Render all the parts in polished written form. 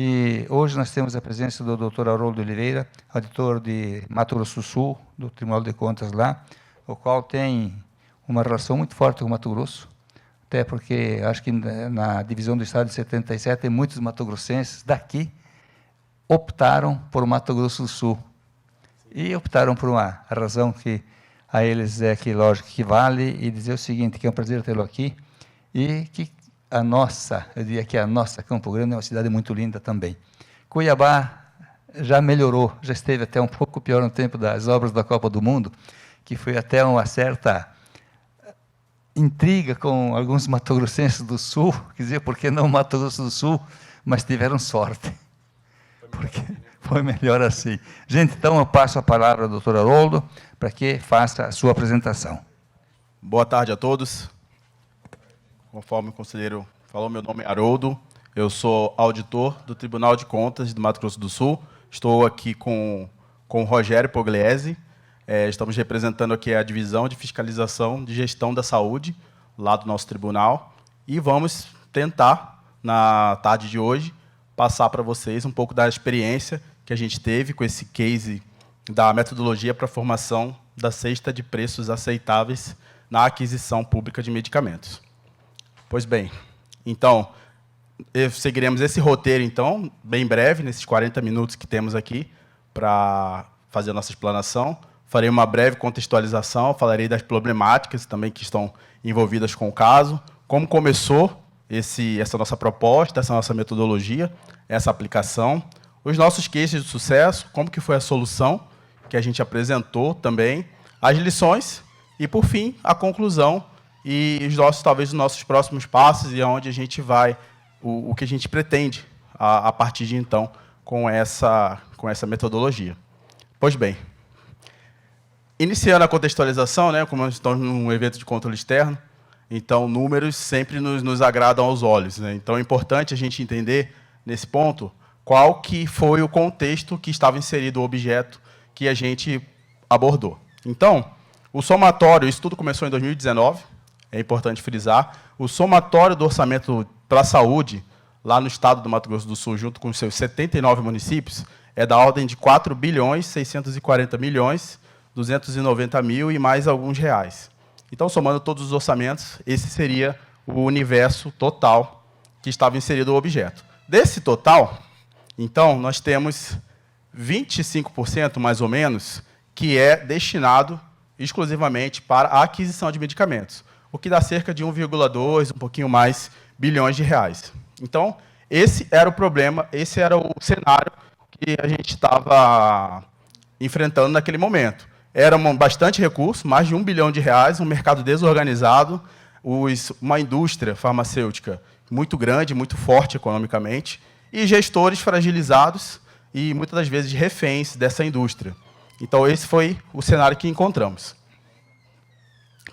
E hoje nós temos a presença do Dr. Haroldo Oliveira, auditor de Mato Grosso do Sul, do Tribunal de Contas lá, o qual tem uma relação muito forte com o Mato Grosso, até porque acho que na divisão do Estado de 77, muitos matogrossenses daqui optaram por Mato Grosso do Sul. E optaram por uma razão que a eles é que, lógico, que vale, e dizer o seguinte, que é um prazer tê-lo aqui, e que a nossa, eu diria que a nossa Campo Grande é uma cidade muito linda também. Cuiabá já melhorou, já esteve até um pouco pior no tempo das obras da Copa do Mundo, que foi até uma certa intriga com alguns matogrossenses do Sul, quer dizer, por que não Mato Grosso do Sul, mas tiveram sorte, porque foi melhor assim. Gente, então eu passo a palavra ao doutor Haroldo, para que faça a sua apresentação. Boa tarde a todos. Conforme o conselheiro falou, meu nome é Haroldo, eu sou auditor do Tribunal de Contas do Mato Grosso do Sul. Estou aqui com o Rogério Pugliese, estamos representando aqui a Divisão de Fiscalização de Gestão da Saúde, lá do nosso tribunal, e vamos tentar, na tarde de hoje, passar para vocês um pouco da experiência que a gente teve com esse case da metodologia para a formação da cesta de preços aceitáveis na aquisição pública de medicamentos. Pois bem, então, seguiremos esse roteiro, então, bem breve, nesses 40 minutos que temos aqui, para fazer a nossa explanação. Farei uma breve contextualização, falarei das problemáticas também que estão envolvidas com o caso, como começou essa nossa proposta, essa nossa metodologia, essa aplicação, os nossos cases de sucesso, como que foi a solução que a gente apresentou também, as lições e, por fim, a conclusão e talvez os nossos próximos passos e aonde a gente vai, o que a gente pretende a partir de então com essa metodologia. Pois bem, iniciando a contextualização, né, como nós estamos num evento de controle externo, então números sempre nos agradam aos olhos, né? Então é importante a gente entender nesse ponto qual que foi o contexto que estava inserido o objeto que a gente abordou. Então, o somatório, isso tudo começou em 2019, é importante frisar, o somatório do orçamento para a saúde, lá no estado do Mato Grosso do Sul, junto com os seus 79 municípios, é da ordem de 4.640.290.000 e mais alguns reais. Então, somando todos os orçamentos, esse seria o universo total que estava inserido o objeto. Desse total, então, nós temos 25%, mais ou menos, que é destinado exclusivamente para a aquisição de medicamentos, o que dá cerca de 1,2, um pouquinho mais, bilhões de reais. Então, esse era o problema, esse era o cenário que a gente estava enfrentando naquele momento. Era bastante recurso, mais de 1 bilhão de reais, um mercado desorganizado, uma indústria farmacêutica muito grande, muito forte economicamente, e gestores fragilizados e, muitas das vezes, reféns dessa indústria. Então, esse foi o cenário que encontramos.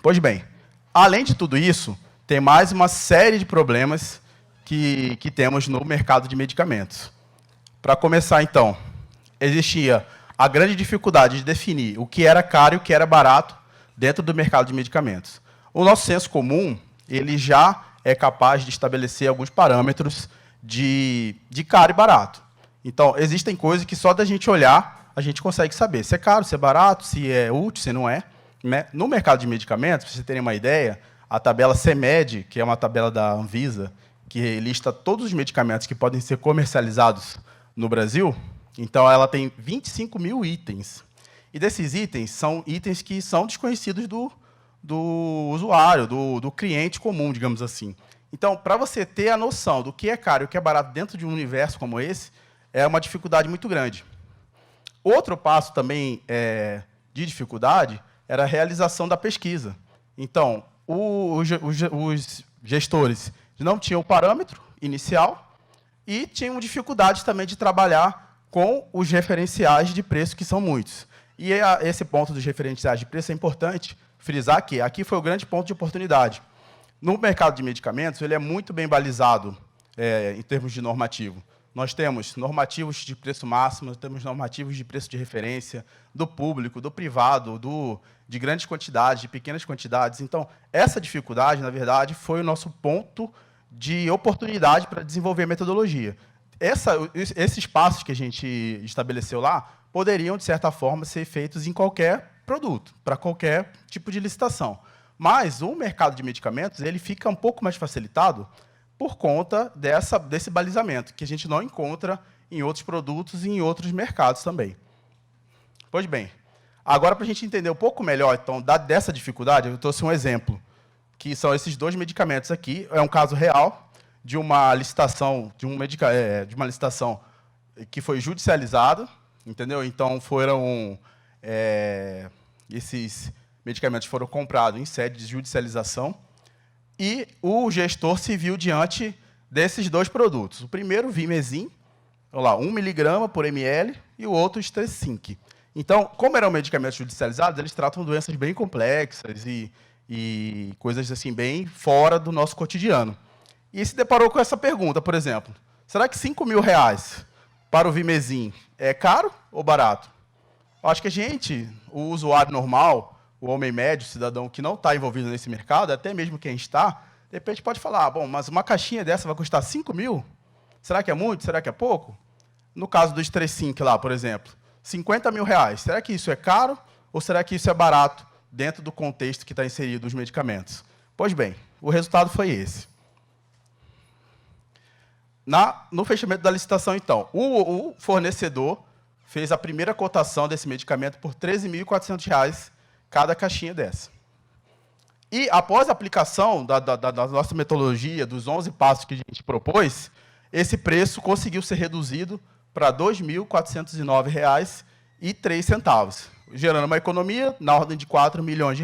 Pois bem, além de tudo isso, tem mais uma série de problemas que temos no mercado de medicamentos. Para começar, então, existia a grande dificuldade de definir o que era caro e o que era barato dentro do mercado de medicamentos. O nosso senso comum ele já é capaz de estabelecer alguns parâmetros de caro e barato. Então, existem coisas que só da gente olhar, a gente consegue saber se é caro, se é barato, se é útil, se não é. No mercado de medicamentos, para vocês terem uma ideia, a tabela CMED, que é uma tabela da Anvisa, que lista todos os medicamentos que podem ser comercializados no Brasil, então ela tem 25 mil itens. E desses itens, são itens que são desconhecidos do usuário, do cliente comum, digamos assim. Então, para você ter a noção do que é caro e o que é barato dentro de um universo como esse, é uma dificuldade muito grande. Outro passo também de dificuldade era a realização da pesquisa. Então, os gestores não tinham o parâmetro inicial e tinham dificuldade também de trabalhar com os referenciais de preço, que são muitos. E esse ponto dos referenciais de preço é importante frisar que aqui foi o grande ponto de oportunidade. No mercado de medicamentos, ele é muito bem balizado em termos de normativo. Nós temos normativos de preço máximo, temos normativos de preço de referência, do público, do privado, de grandes quantidades, de pequenas quantidades. Então, essa dificuldade, na verdade, foi o nosso ponto de oportunidade para desenvolver a metodologia. esses passos que a gente estabeleceu lá poderiam, de certa forma, ser feitos em qualquer produto, para qualquer tipo de licitação. Mas o mercado de medicamentos ele fica um pouco mais facilitado por conta desse balizamento, que a gente não encontra em outros produtos e em outros mercados também. Pois bem, agora, para a gente entender um pouco melhor então, dessa dificuldade, eu trouxe um exemplo, que são esses 2 medicamentos aqui. É um caso real de uma licitação, de uma licitação que foi judicializada, entendeu? Então, esses medicamentos foram comprados em sede de judicialização e o gestor se viu diante desses 2 produtos. O primeiro, Vimezim, 1 mg por ml, e o outro, Stressinc. Então, como eram medicamentos judicializados, eles tratam doenças bem complexas e coisas assim bem fora do nosso cotidiano. E se deparou com essa pergunta, por exemplo: será que R$5.000 para o Vimezim é caro ou barato? Eu acho que o usuário normal, o homem médio, o cidadão que não está envolvido nesse mercado, até mesmo quem está, de repente pode falar: bom, mas uma caixinha dessa vai custar R$5.000? Será que é muito? Será que é pouco? No caso do Stressinc lá, por exemplo, R$50.000. Será que isso é caro ou será que isso é barato dentro do contexto que está inserido os medicamentos? Pois bem, o resultado foi esse. No fechamento da licitação, então, o fornecedor fez a primeira cotação desse medicamento por R$13.400 cada caixinha dessa. E, após a aplicação da nossa metodologia, dos 11 passos que a gente propôs, esse preço conseguiu ser reduzido para R$ 2.409,03, gerando uma economia na ordem de R$4 milhões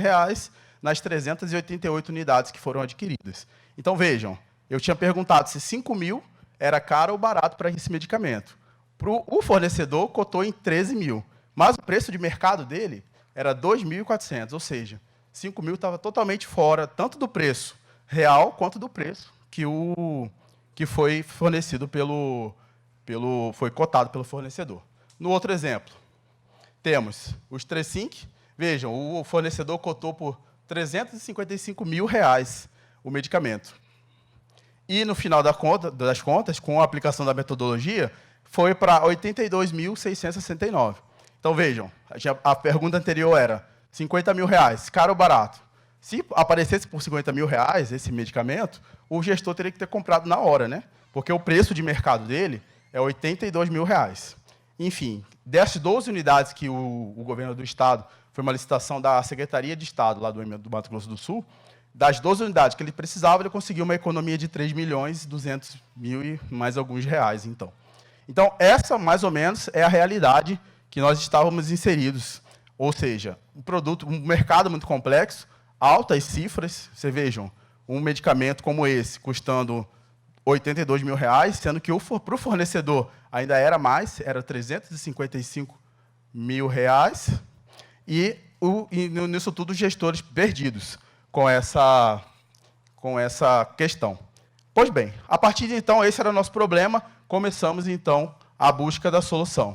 nas 388 unidades que foram adquiridas. Então, vejam, eu tinha perguntado se R$5.000 era caro ou barato para esse medicamento. O fornecedor cotou em R$13.000, mas o preço de mercado dele era R$ 2.400, ou seja, R$5.000 estava totalmente fora, tanto do preço real quanto do preço que foi fornecido foi cotado pelo fornecedor. No outro exemplo, temos o Stressinc. Vejam, o fornecedor cotou por R$355.000 o medicamento. E, no final das contas, com a aplicação da metodologia, foi para R$82.669. Então, vejam, a pergunta anterior era R$50.000, caro ou barato? Se aparecesse por R$50.000 esse medicamento, o gestor teria que ter comprado na hora, né? Porque o preço de mercado dele é R$82.000. Enfim, dessas 12 unidades que o governo do Estado, foi uma licitação da Secretaria de Estado, lá do Mato Grosso do Sul, das 12 unidades que ele precisava, ele conseguiu uma economia de R$3.200.000 e mais alguns reais, então. Então, essa, mais ou menos, é a realidade que nós estávamos inseridos. Ou seja, um mercado muito complexo, altas cifras. Vocês vejam, um medicamento como esse custando R$82.000, sendo que para o fornecedor ainda era mais, era R$355.000, e nisso tudo os gestores perdidos com essa questão. Pois bem, a partir de então, esse era o nosso problema, começamos então a busca da solução.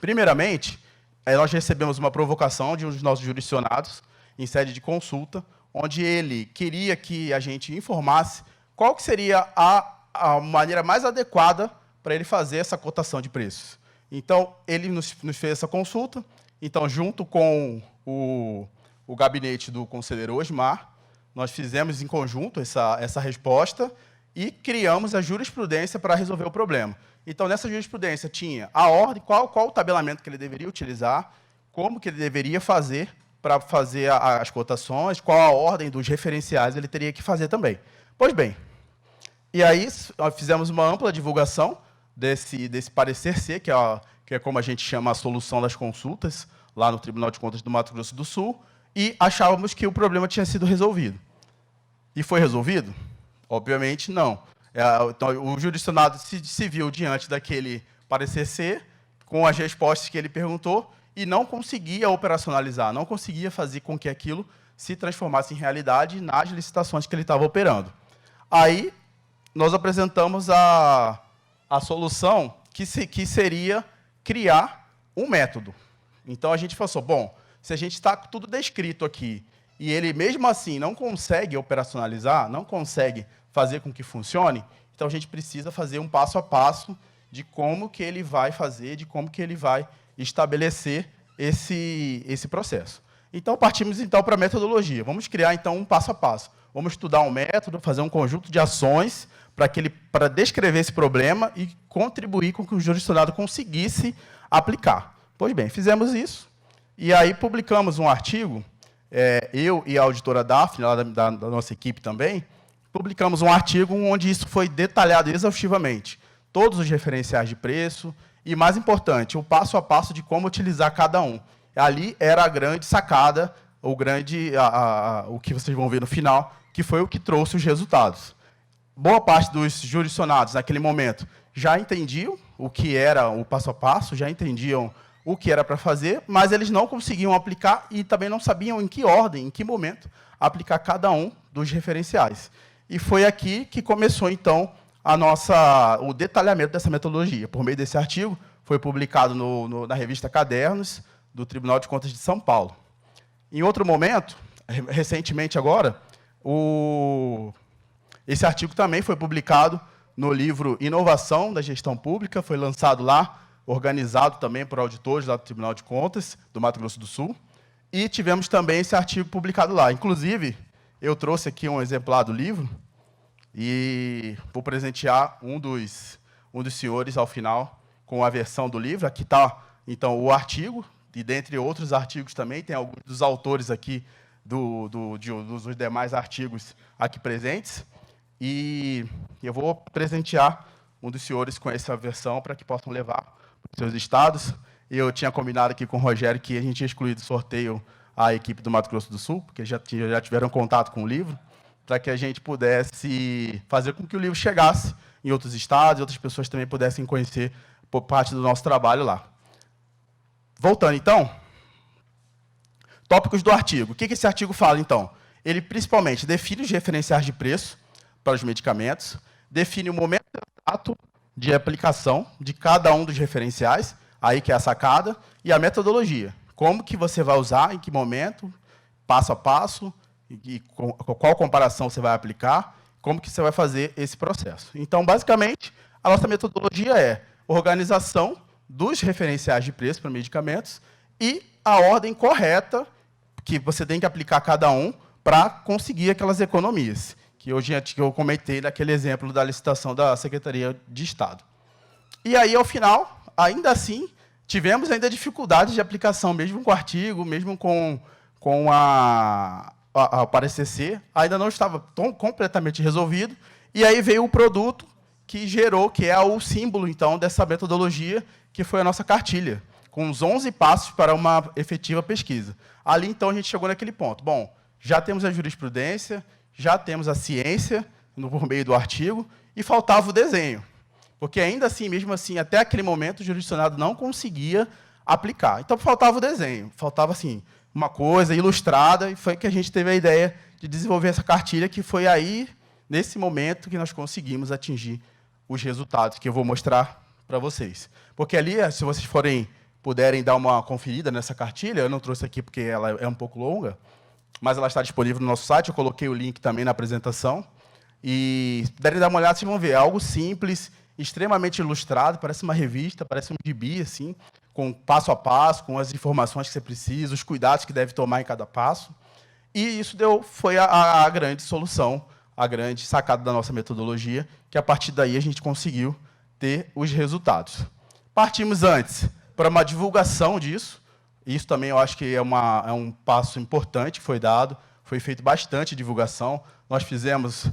Primeiramente, nós recebemos uma provocação de um dos nossos jurisdicionados, em sede de consulta, onde ele queria que a gente informasse qual que seria a maneira mais adequada para ele fazer essa cotação de preços. Então, ele nos fez essa consulta. Então, junto com o gabinete do conselheiro Osmar, nós fizemos em conjunto essa resposta e criamos a jurisprudência para resolver o problema. Então, nessa jurisprudência tinha a ordem, qual o tabelamento que ele deveria utilizar, como que ele deveria fazer para fazer as cotações, qual a ordem dos referenciais ele teria que fazer também. Pois bem, e aí nós fizemos uma ampla divulgação desse parecer C, que é como a gente chama a solução das consultas, lá no Tribunal de Contas do Mato Grosso do Sul, e achávamos que o problema tinha sido resolvido. E foi resolvido? Obviamente, não. Então, o jurisdicionado se viu diante daquele parecer C, com as respostas que ele perguntou, e não conseguia operacionalizar, não conseguia fazer com que aquilo se transformasse em realidade nas licitações que ele estava operando. Aí, nós apresentamos a solução que seria criar um método. Então, a gente pensou, bom, se a gente está tudo descrito aqui, e ele, mesmo assim, não consegue operacionalizar, não consegue fazer com que funcione, Então, a gente precisa fazer um passo a passo de como que ele vai fazer, de como que ele vai estabelecer esse processo. Então, partimos então para a metodologia. Vamos criar, então, um passo a passo. Vamos estudar um método, fazer um conjunto de ações para descrever esse problema e contribuir com que o jurisdicionado conseguisse aplicar. Pois bem, fizemos isso, e aí publicamos um artigo, eu e a auditora Daphne, lá da nossa equipe também, publicamos um artigo onde isso foi detalhado exaustivamente. Todos os referenciais de preço e, mais importante, o passo a passo de como utilizar cada um. Ali era a grande sacada, o que vocês vão ver no final, que foi o que trouxe os resultados. Boa parte dos jurisdicionados, naquele momento, já entendiam o que era o passo a passo, já entendiam o que era para fazer, mas eles não conseguiam aplicar e também não sabiam em que ordem, em que momento, aplicar cada um dos referenciais. E foi aqui que começou, então, o detalhamento dessa metodologia. Por meio desse artigo, foi publicado na revista Cadernos, do Tribunal de Contas de São Paulo. Em outro momento, recentemente agora, esse artigo também foi publicado no livro Inovação da Gestão Pública, foi lançado lá, organizado também por auditores lá do Tribunal de Contas, do Mato Grosso do Sul, e tivemos também esse artigo publicado lá. Inclusive, eu trouxe aqui um exemplar do livro, e vou presentear um dos senhores, ao final, com a versão do livro. Aqui está, então, o artigo, e dentre outros artigos também, tem alguns dos autores aqui dos demais artigos aqui presentes. E eu vou presentear um dos senhores com essa versão para que possam levar para os seus estados. Eu tinha combinado aqui com o Rogério que a gente ia excluir do sorteio a equipe do Mato Grosso do Sul, porque já tiveram contato com o livro, para que a gente pudesse fazer com que o livro chegasse em outros estados e outras pessoas também pudessem conhecer por parte do nosso trabalho lá. Voltando, então, tópicos do artigo. O que esse artigo fala, então? Ele, principalmente, define os referenciais de preço para os medicamentos, define o momento exato de aplicação de cada um dos referenciais, aí que é a sacada, e a metodologia. Como que você vai usar, em que momento, passo a passo, e qual comparação você vai aplicar, como que você vai fazer esse processo. Então, basicamente, a nossa metodologia é organização dos referenciais de preço para medicamentos e a ordem correta que você tem que aplicar cada um para conseguir aquelas economias, que eu comentei naquele exemplo da licitação da Secretaria de Estado. E aí, ao final, ainda assim, tivemos ainda dificuldades de aplicação, mesmo com o artigo, mesmo com o parecer C, ainda não estava completamente resolvido, e aí veio o produto que gerou, que é o símbolo, então, dessa metodologia, que foi a nossa cartilha, com os 11 passos para uma efetiva pesquisa. Ali, então, a gente chegou naquele ponto. Bom, já temos a jurisprudência, já temos a ciência, por meio do artigo, e faltava o desenho. Porque, ainda assim, mesmo assim, até aquele momento, o jurisdicionado não conseguia aplicar. Então, faltava o desenho, faltava, assim, uma coisa ilustrada, e foi que a gente teve a ideia de desenvolver essa cartilha, que foi aí, nesse momento, que nós conseguimos atingir os resultados que eu vou mostrar para vocês. Porque ali, se vocês puderem dar uma conferida nessa cartilha, eu não trouxe aqui porque ela é um pouco longa, mas ela está disponível no nosso site, eu coloquei o link também na apresentação, e se puderem dar uma olhada, vocês vão ver, é algo simples, extremamente ilustrado, parece uma revista, parece um gibi, assim, com passo a passo, com as informações que você precisa, os cuidados que deve tomar em cada passo. E isso foi a grande solução, a grande sacada da nossa metodologia, que a partir daí a gente conseguiu ter os resultados. Partimos antes para uma divulgação disso. Isso também eu acho que é um passo importante que foi dado. Foi feito bastante divulgação. Nós fizemos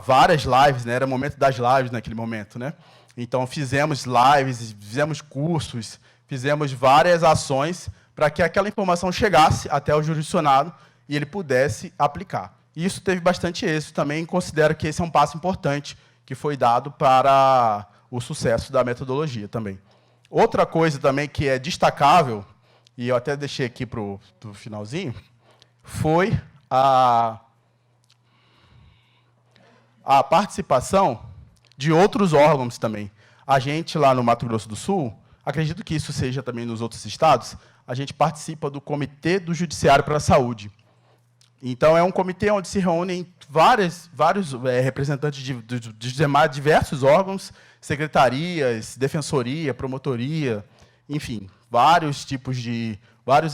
várias lives, né? Era o momento das lives naquele momento, né? Então, fizemos lives, fizemos cursos, fizemos várias ações para que aquela informação chegasse até o jurisdicionado e ele pudesse aplicar. E isso teve bastante êxito. Também considero que esse é um passo importante que foi dado para o sucesso da metodologia também. Outra coisa também que é destacável, e eu até deixei aqui para o finalzinho, foi a participação de outros órgãos também. A gente, lá no Mato Grosso do Sul, acredito que isso seja também nos outros estados, a gente participa do Comitê do Judiciário para a Saúde. Então, é um comitê onde se reúnem vários representantes de diversos órgãos, secretarias, defensoria, promotoria, enfim, vários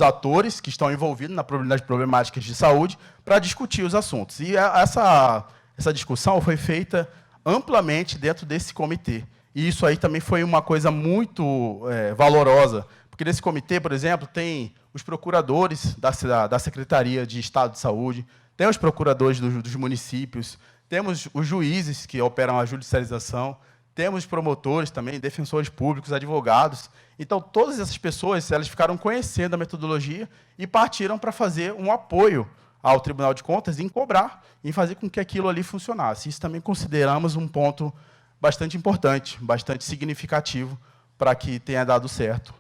atores que estão envolvidos nas problemáticas de saúde para discutir os assuntos. E essa discussão foi feita amplamente dentro desse comitê. E isso aí também foi uma coisa muito valorosa, porque nesse comitê, por exemplo, tem os procuradores da Secretaria de Estado de Saúde, tem os procuradores dos municípios, temos os juízes que operam a judicialização, temos promotores também, defensores públicos, advogados. Então, todas essas pessoas elas ficaram conhecendo a metodologia e partiram para fazer um apoio ao Tribunal de Contas em cobrar, em fazer com que aquilo ali funcionasse. Isso também consideramos um ponto bastante importante, bastante significativo para que tenha dado certo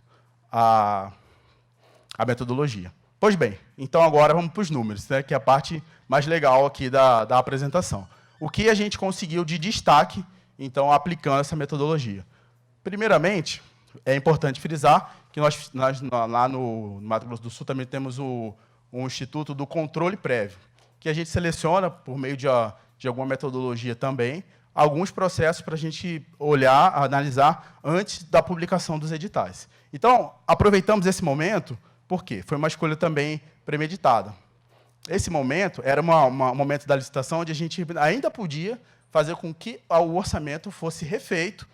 a metodologia. Pois bem, então agora vamos para os números, né, que é a parte mais legal aqui da apresentação. O que a gente conseguiu de destaque, então, aplicando essa metodologia? Primeiramente, é importante frisar que nós lá no Mato Grosso do Sul também temos um Instituto do Controle Prévio, que a gente seleciona, por meio de alguma metodologia também, alguns processos para a gente olhar, analisar, antes da publicação dos editais. Então, aproveitamos esse momento, por quê? Foi uma escolha também premeditada. Esse momento era um momento da licitação onde a gente ainda podia fazer com que o orçamento fosse refeito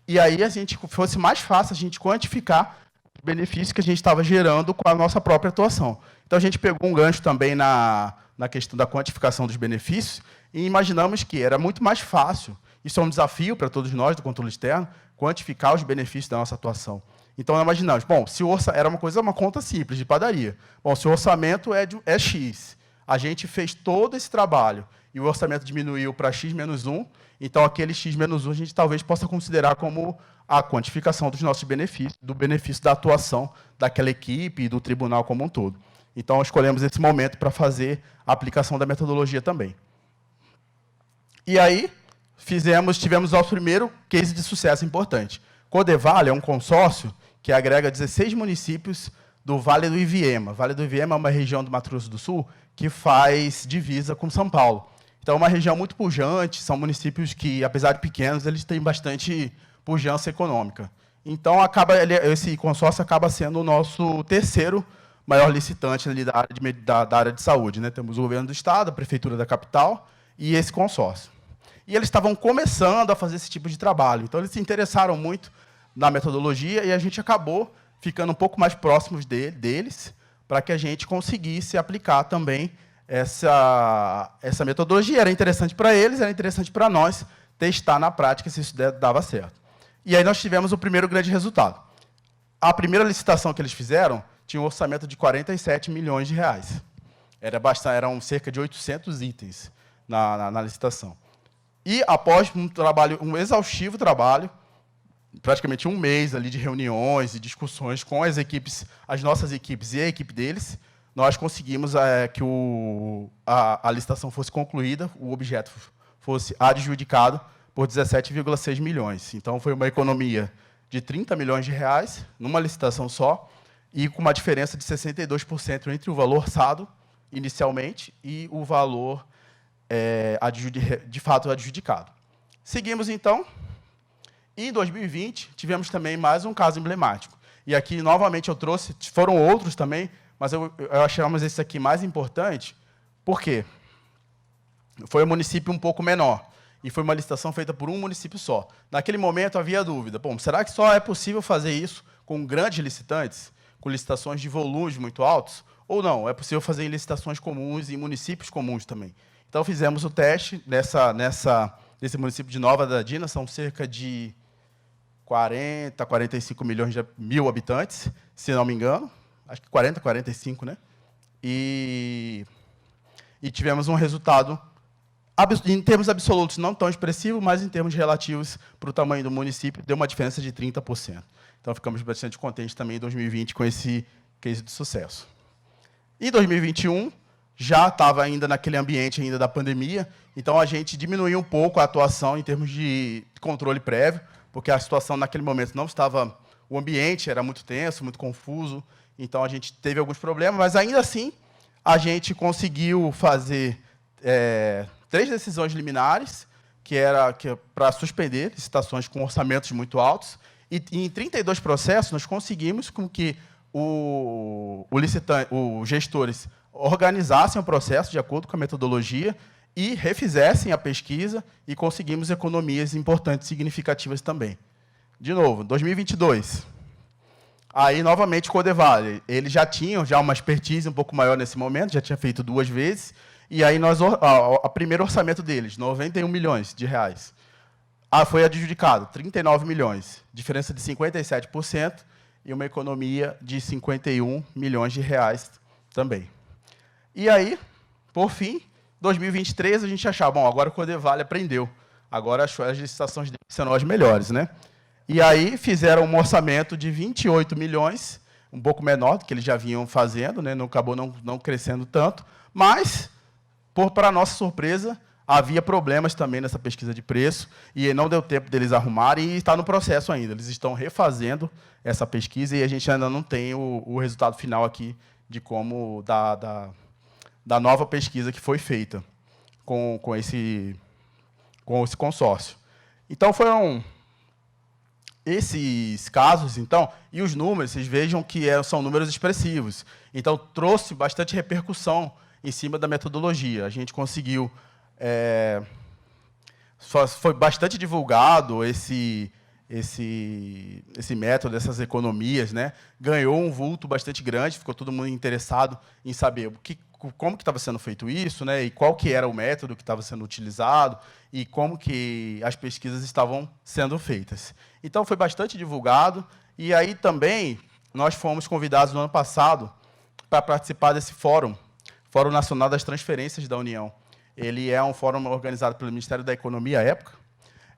e aí fosse mais fácil a gente quantificar os benefícios que a gente estava gerando com a nossa própria atuação. Então, a gente pegou um gancho também na questão da quantificação dos benefícios e imaginamos que era muito mais fácil, isso é um desafio para todos nós do controle externo, quantificar os benefícios da nossa atuação. Então, imaginamos, bom, se era uma conta simples, de padaria. Bom, se o orçamento é X, a gente fez todo esse trabalho e o orçamento diminuiu para X menos 1, então aquele X menos 1 a gente talvez possa considerar como a quantificação dos nossos benefícios, do benefício da atuação daquela equipe e do tribunal como um todo. Então, escolhemos esse momento para fazer a aplicação da metodologia também. E aí, tivemos nosso primeiro case de sucesso importante. Codevale é um consórcio que agrega 16 municípios do Vale do Iviema. Vale do Iviema é uma região do Mato Grosso do Sul que faz divisa com São Paulo. Então, é uma região muito pujante, são municípios que, apesar de pequenos, eles têm bastante pujança econômica. Então, esse consórcio acaba sendo o nosso terceiro maior licitante ali da área de saúde, né? Temos o governo do estado, a prefeitura da capital e esse consórcio. E eles estavam começando a fazer esse tipo de trabalho. Então, eles se interessaram muito na metodologia e a gente acabou ficando um pouco mais próximos deles para que a gente conseguisse aplicar também essa metodologia. Era interessante para eles, era interessante para nós testar na prática se isso dava certo. E aí nós tivemos o primeiro grande resultado. A primeira licitação que eles fizeram tinha um orçamento de 47 milhões de reais. Eram cerca de 800 itens na licitação. E, após um exaustivo trabalho, praticamente um mês ali de reuniões e discussões com as nossas equipes e a equipe deles, nós conseguimos que a licitação fosse concluída, o objeto fosse adjudicado por 17,6 milhões. Então, foi uma economia de 30 milhões de reais, numa licitação só, e com uma diferença de 62% entre o valor orçado, inicialmente, e o valor de fato adjudicado. Seguimos, então, e em 2020, tivemos também mais um caso emblemático. E aqui, novamente, eu trouxe, foram outros também, mas eu achamos esse aqui mais importante, porque foi um município um pouco menor, e foi uma licitação feita por um município só. Naquele momento, havia dúvida, bom, será que só é possível fazer isso com grandes licitantes, com licitações de volumes muito altos, ou não, é possível fazer em licitações comuns e em municípios comuns também? Então, fizemos o teste nesse município de Nova Andradina, são cerca de 40, 45 milhões mil habitantes, se não me engano. Acho que 40, 45, né? E tivemos um resultado, em termos absolutos, não tão expressivo, mas em termos relativos para o tamanho do município, deu uma diferença de 30%. Então, ficamos bastante contentes também em 2020 com esse case de sucesso. Em 2021, já estava ainda naquele ambiente ainda da pandemia, então a gente diminuiu um pouco a atuação em termos de controle prévio, porque a situação naquele momento não estava... O ambiente era muito tenso, muito confuso, então a gente teve alguns problemas, mas ainda assim a gente conseguiu fazer 3 decisões liminares, que era para suspender licitações com orçamentos muito altos, e em 32 processos nós conseguimos com que os gestores organizassem o processo de acordo com a metodologia e refizessem a pesquisa, e conseguimos economias importantes, significativas também. De novo, 2022. Aí, novamente, o Codevale. Eles já tinham uma expertise um pouco maior nesse momento, já tinha feito 2 vezes, e aí o primeiro orçamento deles, 91 milhões de reais. Foi adjudicado, 39 milhões, diferença de 57%, e uma economia de 51 milhões de reais também. E aí, por fim, 2023, a gente achava, bom, agora o Codevale aprendeu, agora as licitações deles serão as melhores, né? E aí fizeram um orçamento de 28 milhões, um pouco menor do que eles já vinham fazendo, né? Não acabou não crescendo tanto, mas, para nossa surpresa, havia problemas também nessa pesquisa de preço, e não deu tempo deles arrumarem, e está no processo ainda. Eles estão refazendo essa pesquisa, e a gente ainda não tem o resultado final aqui de como da nova pesquisa que foi feita com esse consórcio. Então, foram esses casos, então, e os números, vocês vejam que são números expressivos. Então, trouxe bastante repercussão em cima da metodologia. A gente conseguiu... foi bastante divulgado esse método, essas economias, né? Ganhou um vulto bastante grande, ficou todo mundo interessado em saber como que estava sendo feito isso, né? E qual que era o método que estava sendo utilizado, e como que as pesquisas estavam sendo feitas. Então, foi bastante divulgado, e aí também nós fomos convidados no ano passado para participar desse Fórum Nacional das Transferências da União. Ele é um fórum organizado pelo Ministério da Economia à época,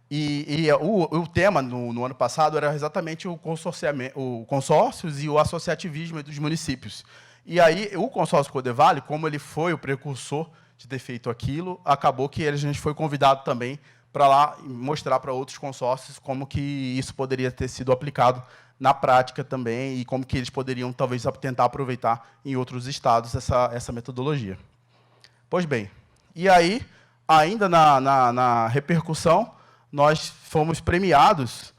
e o tema no ano passado era exatamente o consórcios e o associativismo dos municípios. E aí o consórcio Codevale, como ele foi o precursor de ter feito aquilo, acabou que a gente foi convidado também para lá mostrar para outros consórcios como que isso poderia ter sido aplicado na prática também, e como que eles poderiam, talvez, tentar aproveitar em outros estados essa metodologia. Pois bem, e aí, ainda na repercussão, nós fomos premiados,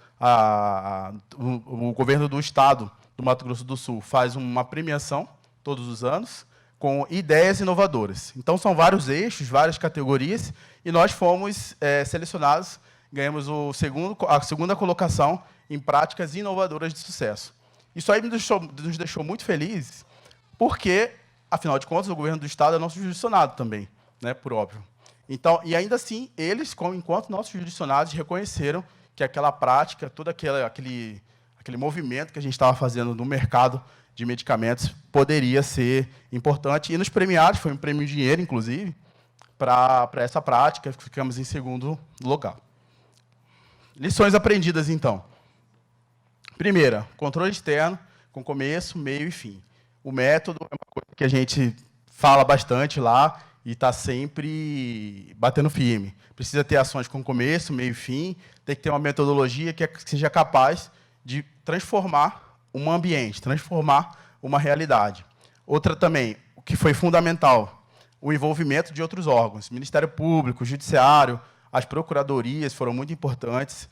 o governo do estado do Mato Grosso do Sul faz uma premiação todos os anos com ideias inovadoras. Então, são vários eixos, várias categorias, e nós fomos selecionados, ganhamos a segunda colocação em práticas inovadoras de sucesso. Isso aí nos deixou muito felizes, porque, afinal de contas, o governo do estado é nosso jurisdicionado também, né, por óbvio. Então, e ainda assim, eles, enquanto nossos jurisdicionados, reconheceram que aquela prática, todo aquele movimento que a gente estava fazendo no mercado de medicamentos poderia ser importante, e nos premiados, foi um prêmio em dinheiro, inclusive, para essa prática, ficamos em segundo lugar. Lições aprendidas, então. Primeira, controle externo, com começo, meio e fim. O método é uma coisa que a gente fala bastante lá, e está sempre batendo firme. Precisa ter ações com começo, meio e fim, tem que ter uma metodologia que seja capaz de transformar um ambiente, transformar uma realidade. Outra também, o que foi fundamental, o envolvimento de outros órgãos. Ministério Público, Judiciário, as procuradorias foram muito importantes,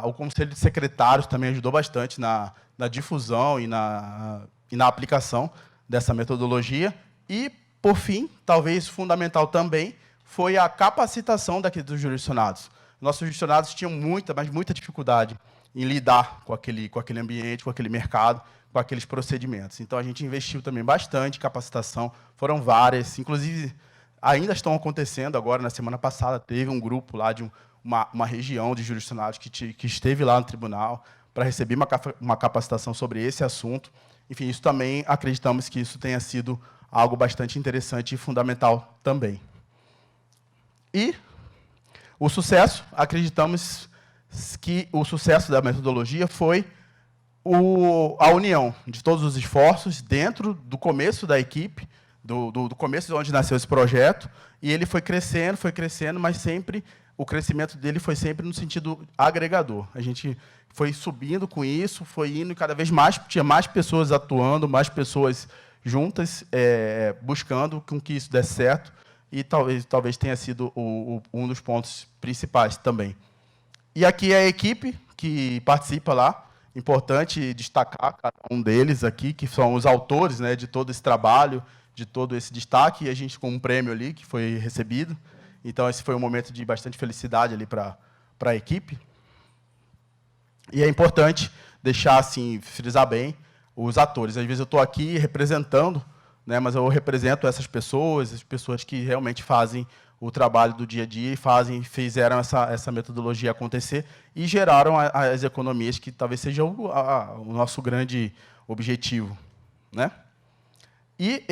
o Conselho de Secretários também ajudou bastante na difusão e na aplicação dessa metodologia. E, por fim, talvez fundamental também, foi a capacitação dos jurisdicionados. Nossos jurisdicionados tinham muita dificuldade em lidar com aquele ambiente, com aquele mercado, com aqueles procedimentos. Então, a gente investiu também bastante em capacitação, foram várias, inclusive, ainda estão acontecendo agora. Na semana passada, teve um grupo lá de uma região de jurisdicionados que esteve lá no tribunal para receber uma capacitação sobre esse assunto. Enfim, isso também, acreditamos que isso tenha sido algo bastante interessante e fundamental também. E o sucesso, acreditamos que o sucesso da metodologia foi a união de todos os esforços dentro do começo da equipe, do começo de onde nasceu esse projeto, e ele foi crescendo, mas sempre o crescimento dele foi sempre no sentido agregador. A gente foi subindo com isso, foi indo, e cada vez mais tinha mais pessoas atuando, mais pessoas juntas, buscando com que isso desse certo, e talvez tenha sido um dos pontos principais também. E aqui é a equipe que participa lá. Importante destacar cada um deles aqui, que são os autores, né, de todo esse trabalho, de todo esse destaque, e a gente com um prêmio ali que foi recebido. Então, esse foi um momento de bastante felicidade ali para a equipe. E é importante deixar, assim, frisar bem os atores. Às vezes eu estou aqui representando, né, mas eu represento essas pessoas, as pessoas que realmente fazem o trabalho do dia a dia e fizeram essa metodologia acontecer e geraram as economias que talvez seja o nosso grande objetivo, né? E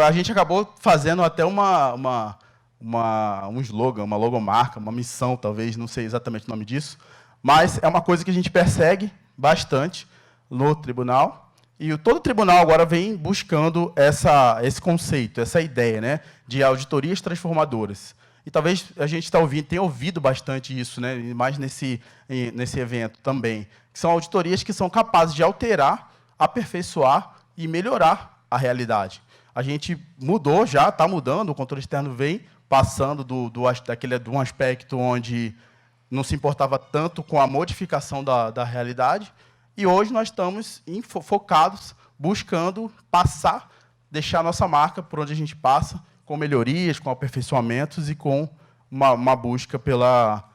a gente acabou fazendo até um slogan, uma logomarca, uma missão, talvez, não sei exatamente o nome disso, mas é uma coisa que a gente persegue bastante no tribunal. E todo tribunal agora vem buscando esse conceito, essa ideia, né, de auditorias transformadoras. E talvez a gente tenha ouvido bastante isso, né, mais nesse evento também, que são auditorias que são capazes de alterar, aperfeiçoar e melhorar a realidade. A gente mudou já, está mudando, o controle externo vem passando de um aspecto onde não se importava tanto com a modificação da realidade, e hoje nós estamos focados, buscando deixar nossa marca por onde a gente passa, com melhorias, com aperfeiçoamentos e com uma busca pela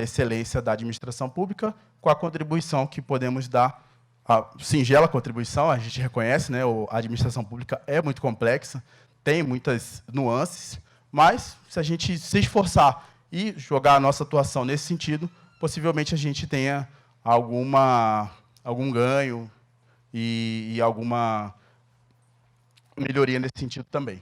excelência da administração pública, com a contribuição que podemos dar, a singela contribuição, a gente reconhece, né, a administração pública é muito complexa, tem muitas nuances, mas se a gente se esforçar e jogar a nossa atuação nesse sentido, possivelmente a gente tenha algum ganho e alguma melhoria nesse sentido também.